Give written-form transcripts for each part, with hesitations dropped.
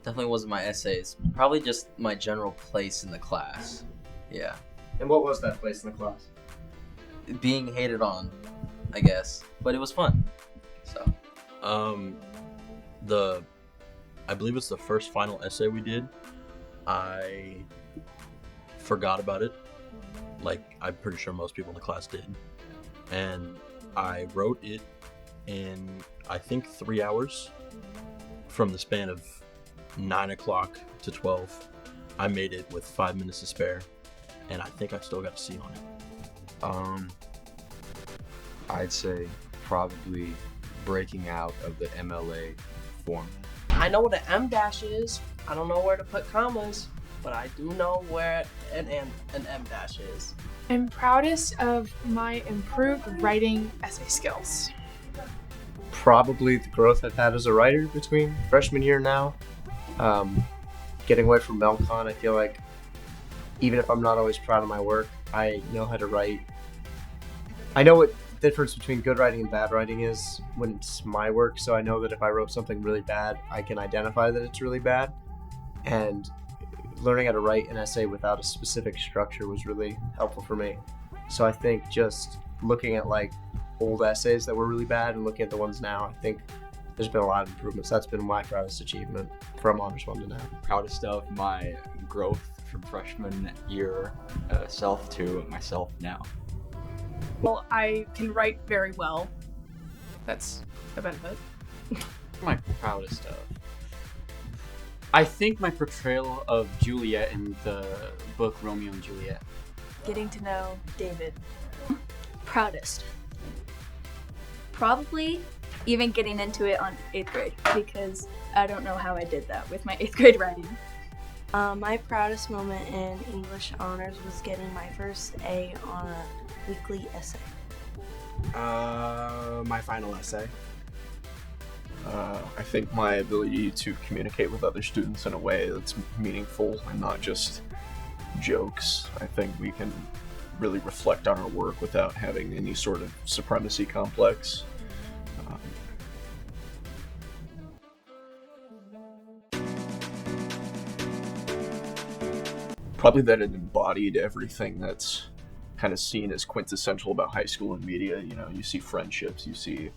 Definitely wasn't my essays. Probably just my general place in the class. Yeah. And what was that place in the class? Being hated on, I guess. But it was fun. So. I believe it's the first final essay we did. I forgot about it. Like, I'm pretty sure most people in the class did. And I wrote it in, I think, 3 hours from the span of 9 o'clock to 12. I made it with 5 minutes to spare, and I think I still got a C on it. I'd say probably breaking out of the MLA format. I know what an M dash is. I don't know where to put commas, but I do know where an M dash is. I'm proudest of my improved writing essay skills. Probably the growth I've had as a writer between freshman year and now. Getting away from Melcon, I feel like even if I'm not always proud of my work, I know how to write. I know what the difference between good writing and bad writing is when it's my work, so I know that if I wrote something really bad, I can identify that it's really bad. And learning how to write an essay without a specific structure was really helpful for me. So I think just looking at like old essays that were really bad and looking at the ones now, I think there's been a lot of improvements. That's been my proudest achievement from Honors 1 to now. Proudest of my growth from freshman year self to myself now. Well, I can write very well. That's a benefit. My proudest of. I think my portrayal of Juliet in the book Romeo and Juliet. Getting to know David. Proudest. Probably even getting into it on 8th grade, because I don't know how I did that with my 8th grade writing. My proudest moment in English honors was getting my first A on a weekly essay. My final essay. I think my ability to communicate with other students in a way that's meaningful and not just jokes. I think we can really reflect on our work without having any sort of supremacy complex. Probably that it embodied everything that's kind of seen as quintessential about high school and media. You know, you see friendships, you see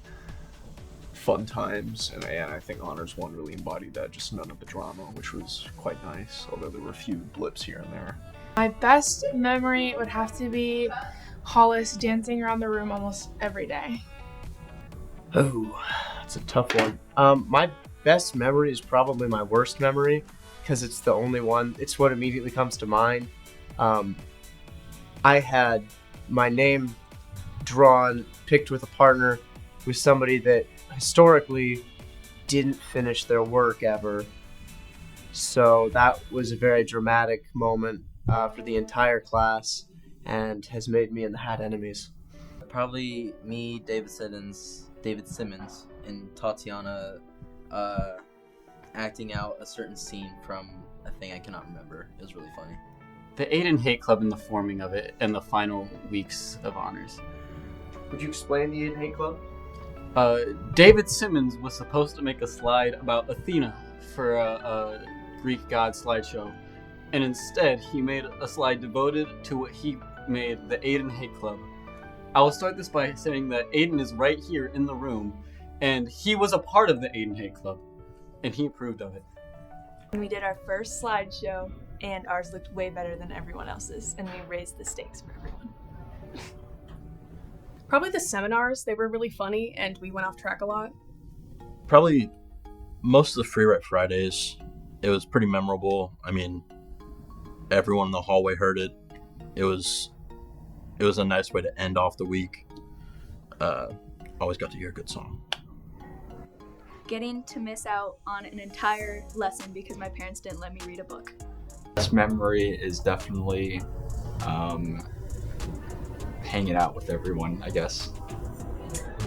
fun times, and I think Honors 1 really embodied that, just none of the drama, which was quite nice, although there were a few blips here and there. My best memory would have to be Hollis dancing around the room almost every day. Oh, that's a tough one. My best memory is probably my worst memory, because it's the only one. It's what immediately comes to mind. I had my name drawn, picked with a partner, with somebody that historically didn't finish their work ever. So that was a very dramatic moment for the entire class and has made me and the Hat enemies. Probably me, David Simmons, and Tatiana acting out a certain scene from a thing I cannot remember. It was really funny. The Aiden Hate Club and the forming of it and the final weeks of honors. Would you explain the Aiden Hate Club? David Simmons was supposed to make a slide about Athena for a Greek god slideshow, and instead he made a slide devoted to what he made the Aiden Hate Club. I will start this by saying that Aiden is right here in the room, and he was a part of the Aiden Hate Club, and he approved of it. We did our first slideshow, and ours looked way better than everyone else's, and we raised the stakes for everyone. Probably the seminars. They were really funny, and we went off track a lot. Probably most of the Free Write Fridays. It was pretty memorable. I mean, everyone in the hallway heard it. It was a nice way to end off the week. Always got to hear a good song. Getting to miss out on an entire lesson because my parents didn't let me read a book. Best memory is definitely hanging out with everyone, I guess.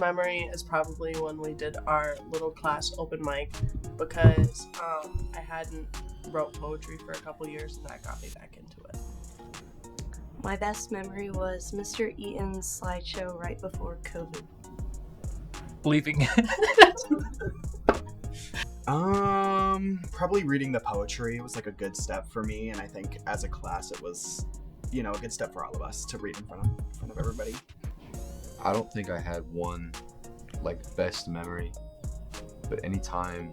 Memory is probably when we did our little class open mic, because I hadn't wrote poetry for a couple years and that got me back into it. My best memory was Mr. Eaton's slideshow right before COVID. Leaving. Probably reading the poetry was like a good step for me, and I think as a class it was, a good step for all of us to read in front of everybody. I don't think I had one best memory, but anytime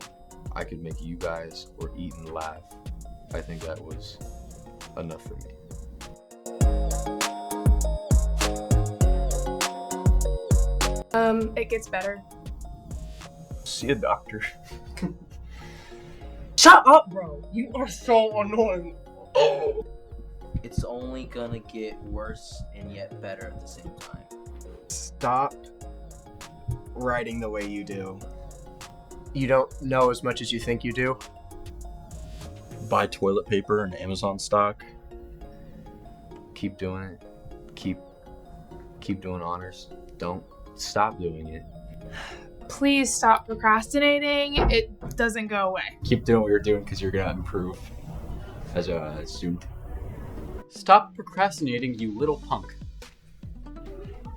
I could make you guys or Eaton laugh, I think that was enough for me. It gets better. See a doctor. Shut up, bro. You are so annoying. It's only gonna get worse and yet better at the same time. Stop writing the way you do. You don't know as much as you think you do. Buy toilet paper and Amazon stock. Keep doing it. Keep doing honors. Don't stop doing it. Please stop procrastinating. It doesn't go away. Keep doing what you're doing because you're gonna improve as a student. Stop procrastinating, you little punk.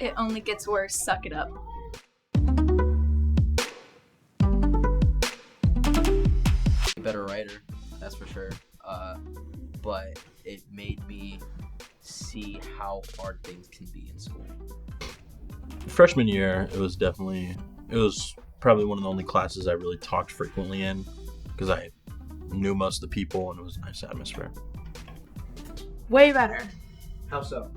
It only gets worse. Suck it up. Better writer, that's for sure. But it made me see how hard things can be in school. Freshman year, it was probably one of the only classes I really talked frequently in because I knew most of the people and it was a nice atmosphere. Way better. How so?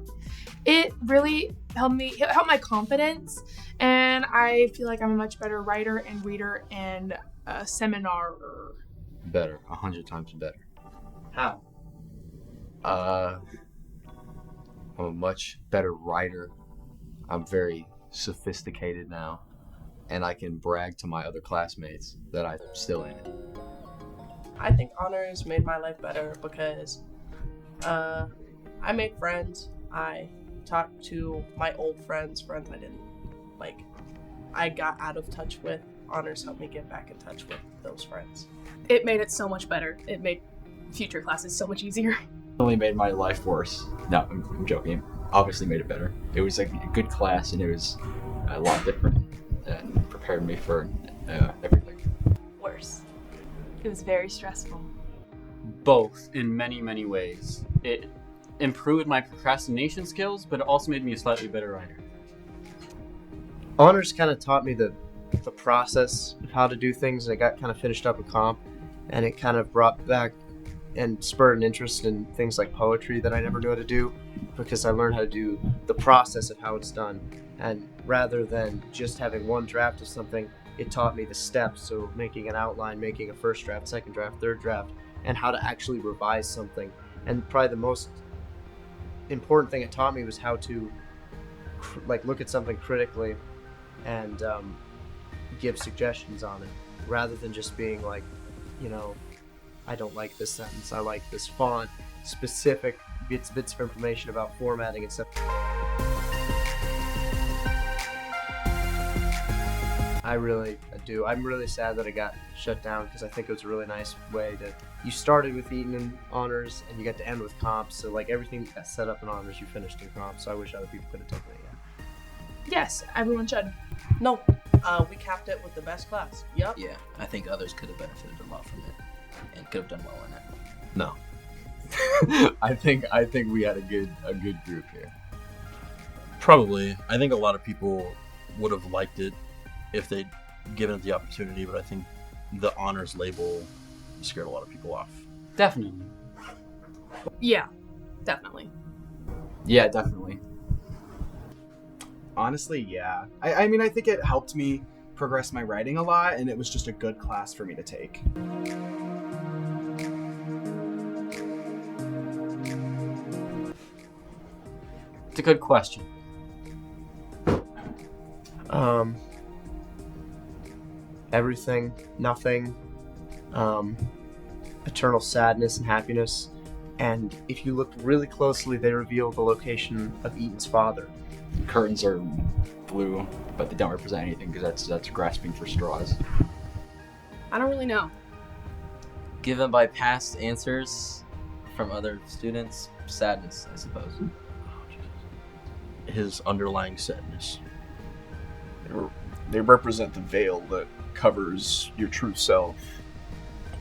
It really helped my confidence, and I feel like I'm a much better writer and reader and seminar-er. Better, 100 times better. How? I'm a much better writer. I'm very sophisticated now, and I can brag to my other classmates that I'm still in it. I think honors made my life better because I made friends. I talked to my old friends I didn't like. I got out of touch with. Honors helped me get back in touch with those friends. It made it so much better. It made future classes so much easier. It only made my life worse. No, I'm joking. Obviously made it better. It was like a good class and it was a lot different and prepared me for everything. Worse. It was very stressful. Both, in many, many ways. It improved my procrastination skills, but it also made me a slightly better writer. Honors kind of taught me the process of how to do things, and I got kind of finished up a comp, and it kind of brought back and spurred an interest in things like poetry that I never knew how to do, because I learned how to do the process of how it's done. And rather than just having one draft of something, it taught me the steps. So making an outline, making a first draft, second draft, third draft, and how to actually revise something. And probably the most important thing it taught me was how to look at something critically and give suggestions on it, rather than just being like, I don't like this sentence, I like this font, specific bits of information about formatting and stuff. I really do. I'm really sad that it got shut down because I think it was a really nice way to. You started with Eaton in honors and you got to end with comps, so everything that got set up in honors, you finished in comps. So I wish other people could have taken it. Yes, everyone should. No, we capped it with the best class. Yep. Yeah, I think others could have benefited a lot from it and could have done well in it. No. I think we had a good group here. Probably. I think a lot of people would have liked it if they'd given it the opportunity, but I think the honors label scared a lot of people off. Definitely. Yeah, definitely. Yeah, definitely. Honestly, yeah. I mean, I think it helped me progress my writing a lot, and it was just a good class for me to take. It's a good question. Everything, nothing, eternal sadness and happiness, and if you look really closely, they reveal the location of Eaton's father. Curtains are blue, but they don't represent anything because that's grasping for straws. I don't really know. Given by past answers from other students, sadness, I suppose. His underlying sadness. They represent the veil that covers your true self,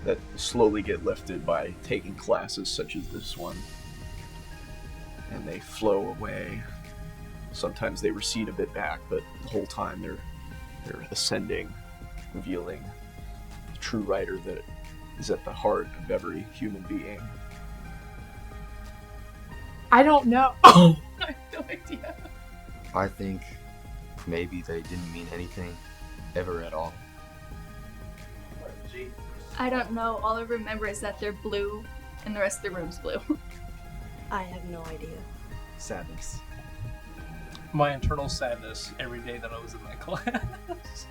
that slowly get lifted by taking classes such as this one. And they flow away. Sometimes they recede a bit back, but the whole time they're ascending, revealing the true writer that is at the heart of every human being. I don't know. I have no idea. I think maybe they didn't mean anything ever at all. I don't know. All I remember is that they're blue and the rest of the room's blue. I have no idea. Sadness. My internal sadness every day that I was in that class.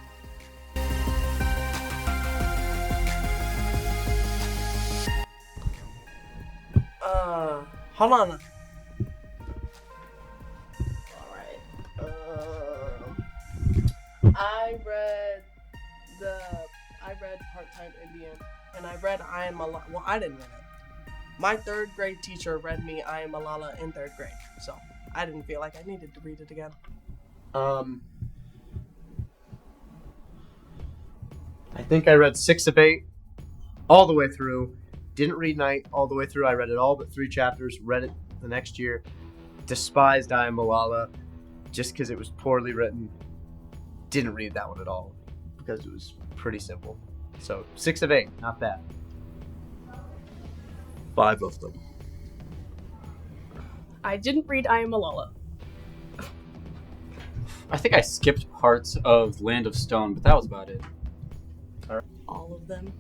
Hold on. Alright. I read Part-Time Indian, and I read I Am Malala. Well, I didn't read it. My third grade teacher read me I Am Malala in third grade, so I didn't feel like I needed to read it again. I think I read 6 of 8 all the way through. Didn't read Night all the way through. I read it all but 3 chapters. Read it the next year. Despised I Am Malala just because it was poorly written. Didn't read that one at all because it was pretty simple. So 6 of 8, not bad. 5 of them. I didn't read I Am Malala. I think I skipped parts of Land of Stone, but that was about it. All of them.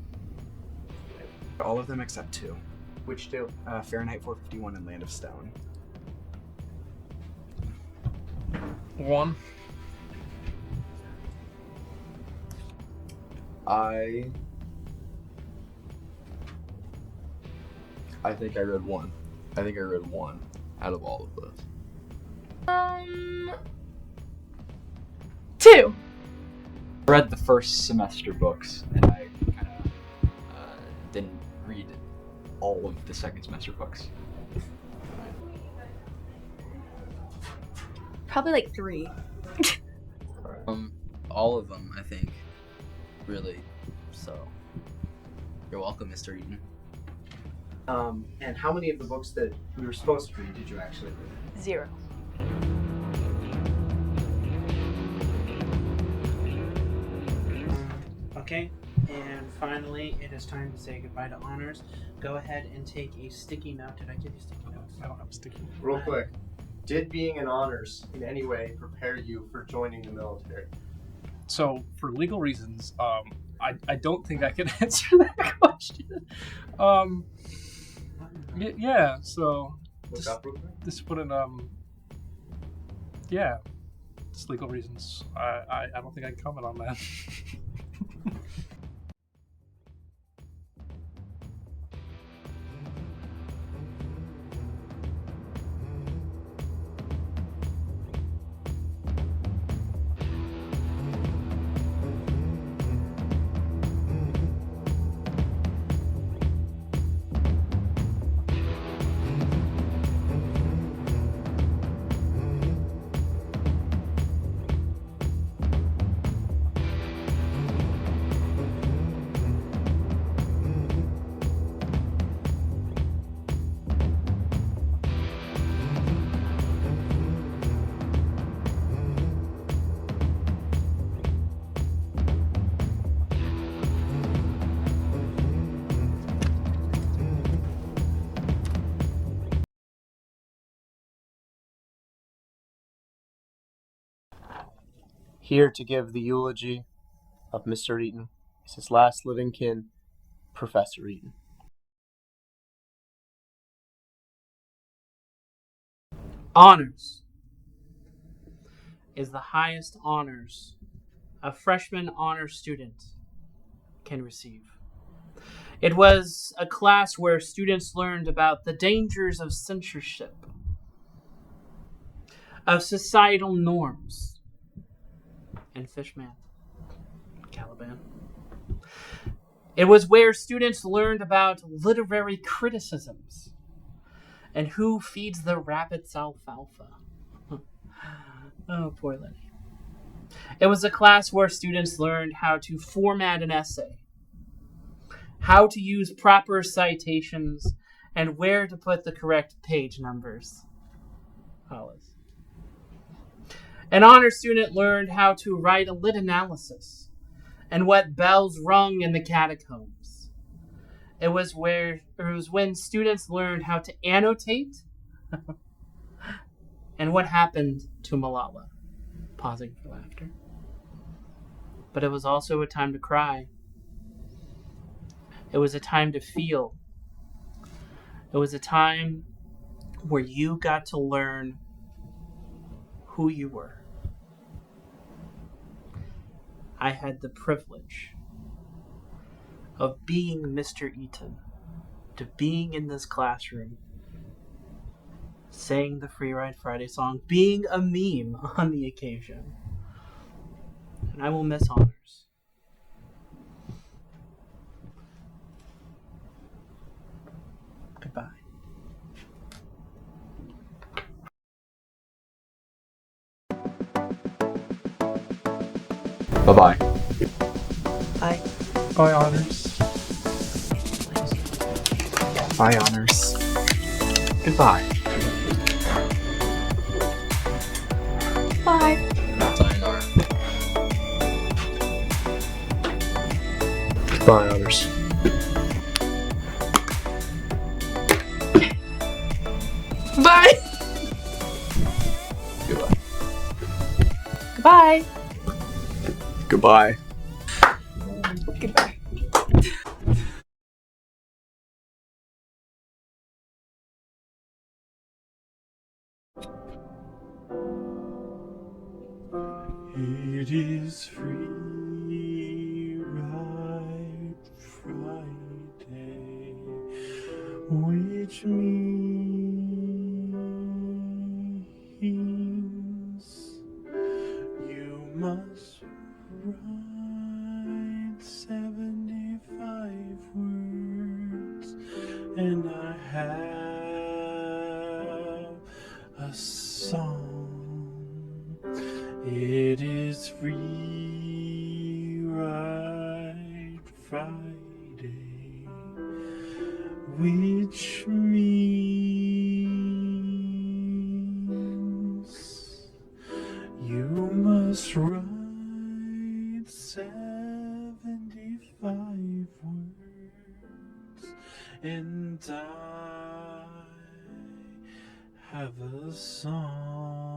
All of them except 2. Which 2? Fahrenheit 451 and Land of Stone. 1. I think I read 1. I think I read 1 out of all of those. 2. I read the first semester books, and I kind of didn't read all of the second semester books. Probably like 3. All of them, I think. Really. So, you're welcome, Mr. Eaton. And how many of the books that we were supposed to read did you actually read? 0. Okay, and finally, it is time to say goodbye to honors. Go ahead and take a sticky note. Did I give you sticky notes? I don't have a sticky note. Real quick. Did being in honors in any way prepare you for joining the military? So, for legal reasons, I don't think I can answer that question. Yeah, so Look up real quick. this wouldn't yeah, it's legal reasons. I don't think I can comment on that. Here to give the eulogy of Mr. Eaton is his last living kin, Professor Eaton. Honors is the highest honors a freshman honor student can receive. It was a class where students learned about the dangers of censorship, of societal norms, and Fishman, Caliban. It was where students learned about literary criticisms and who feeds the rabbits alfalfa. Oh, poor Lenny. It was a class where students learned how to format an essay, how to use proper citations, and where to put the correct page numbers. Hollis. An honor student learned how to write a lit analysis and what bells rung in the catacombs. It was when students learned how to annotate and what happened to Malala. Pausing for laughter. But it was also a time to cry. It was a time to feel. It was a time where you got to learn who you were. I had the privilege of being Mr. Eaton, to being in this classroom, saying the Free Ride Friday song, being a meme on the occasion. And I will miss honors. Goodbye. Bye-bye. Bye. Bye, honors. Bye, honors. Goodbye. Bye. Sayonara. Goodbye, honors. Bye. Goodbye. Goodbye. Goodbye. Goodbye. It is Free Ride Friday, which means you must write 75 words, and I have a song. It is Free Ride Friday, which means you must write 75 words, and I have a song.